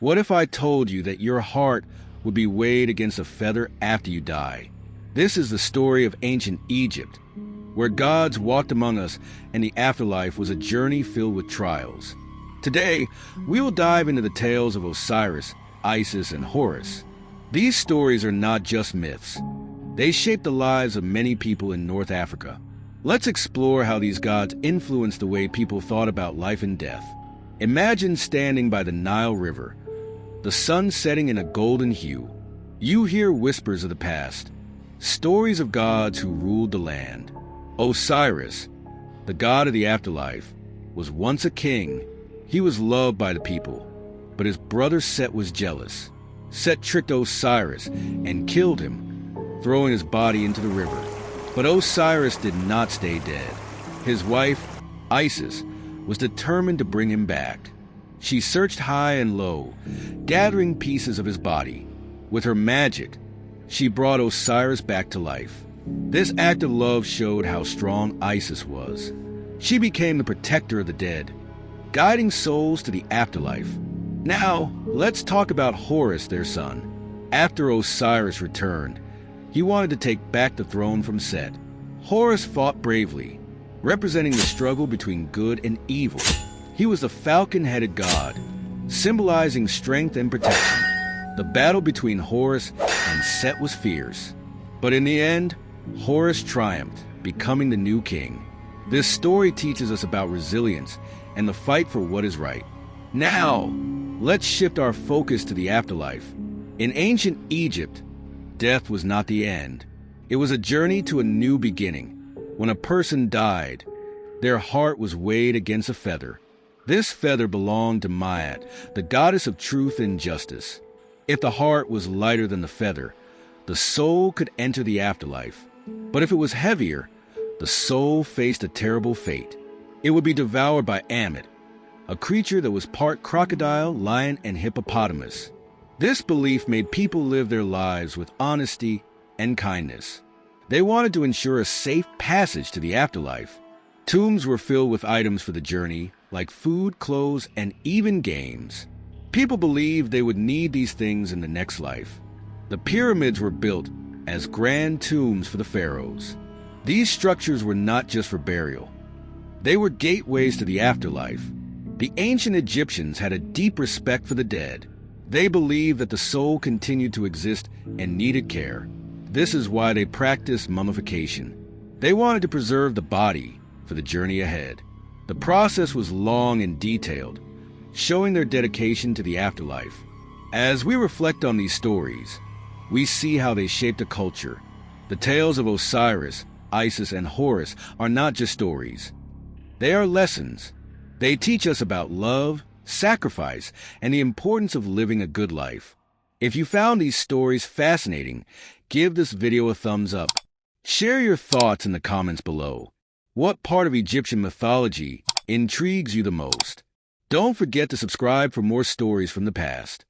What if I told you that your heart would be weighed against a feather after you die? This is the story of ancient Egypt, where gods walked among us and the afterlife was a journey filled with trials. Today, we will dive into the tales of Osiris, Isis, and Horus. These stories are not just myths. They shape the lives of many people in North Africa. Let's explore how these gods influenced the way people thought about life and death. Imagine standing by the Nile River, the sun setting in a golden hue. You hear whispers of the past, stories of gods who ruled the land. Osiris, the god of the afterlife, was once a king. He was loved by the people, but his brother Set was jealous. Set tricked Osiris and killed him, throwing his body into the river. But Osiris did not stay dead. His wife, Isis, was determined to bring him back. She searched high and low, gathering pieces of his body. With her magic, she brought Osiris back to life. This act of love showed how strong Isis was. She became the protector of the dead, guiding souls to the afterlife. Now, let's talk about Horus, their son. After Osiris returned, he wanted to take back the throne from Set. Horus fought bravely, representing the struggle between good and evil. He was the falcon-headed god, symbolizing strength and protection. The battle between Horus and Set was fierce, but in the end, Horus triumphed, becoming the new king. This story teaches us about resilience and the fight for what is right. Now, let's shift our focus to the afterlife. In ancient Egypt, death was not the end. It was a journey to a new beginning. When a person died, their heart was weighed against a feather. This feather belonged to Maat, the goddess of truth and justice. If the heart was lighter than the feather, the soul could enter the afterlife. But if it was heavier, the soul faced a terrible fate. It would be devoured by Ammit, a creature that was part crocodile, lion, and hippopotamus. This belief made people live their lives with honesty and kindness. They wanted to ensure a safe passage to the afterlife. Tombs were filled with items for the journey, like food, clothes, and even games. People believed they would need these things in the next life. The pyramids were built as grand tombs for the pharaohs. These structures were not just for burial. They were gateways to the afterlife. The ancient Egyptians had a deep respect for the dead. They believed that the soul continued to exist and needed care. This is why they practiced mummification. They wanted to preserve the body for the journey ahead. The process was long and detailed, showing their dedication to the afterlife. As we reflect on these stories, we see how they shaped a culture. The tales of Osiris, Isis, and Horus are not just stories. They are lessons. They teach us about love, sacrifice, and the importance of living a good life. If you found these stories fascinating, give this video a thumbs up. Share your thoughts in the comments below. What part of Egyptian mythology intrigues you the most? Don't forget to subscribe for more stories from the past.